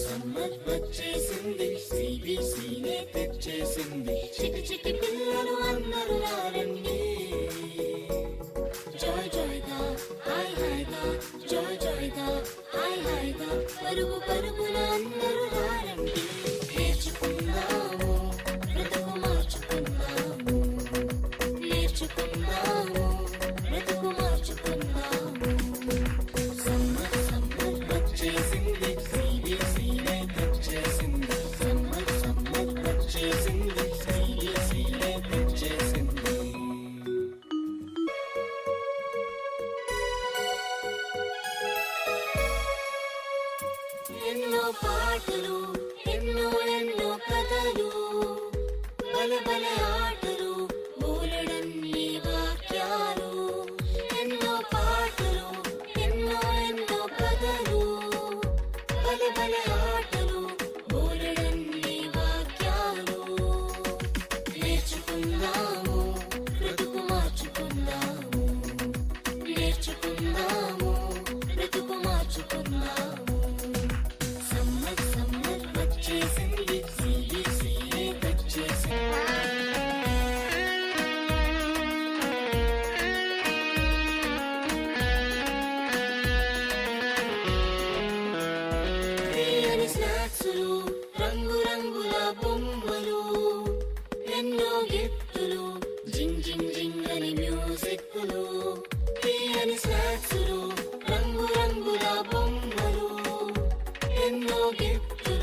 summer వచ్చేసింది సిబిసినే తెచ్చేసింది చిటి చిటి పిల్లలు అందరూ రారండి జాయ్ జాయ్ గా హాయ్ హాయ్ గా జాయ్ జాయ్ గా హాయ్ హాయ్ గా పరుగు పరుగున అందరూ రారండి నేర్చుకుందాము బ్రతుకు మార్చుకుందాము నేర్చుకుందాము బ్రతుకు మార్చుకుందాము సమ్మర్ సమ్మర్ వచ్చేసింది సిబిసినే తెచ్చేసింది సమ్మర్ సమ్మర్ వచ్చేసింది సిబిసినే తెచ్చేసింది ఎన్నో పాటలు ఎన్నో ఎన్నో కథలు బల బల ఆటలు బోలెడన్ని వాక్యాలు ఎన్నో పాటలు ఎన్నో ఎన్నో కథలు బల బల ఆటలు బోలెడన్ని వాక్యాలు నేర్చుకుందాము బ్రతుకు మార్చుకుందాము నేర్చుకుందాము బ్రతుకు మార్చుకుందాము సమ్మర్ సమ్మర్ వచ్చేసింది సిబిసినే తెచ్చేసింది తీయని స్నాక్సులు రంగు రంగుల బొమ్మలు ఎన్నో గిఫ్టులు జింగ్ జింగ్ జింగ్ అని మ్యూజిక్లు తీయని స్నాక్సులు రంగు రంగుల బొమ్మలు ఎన్నో గిఫ్టులు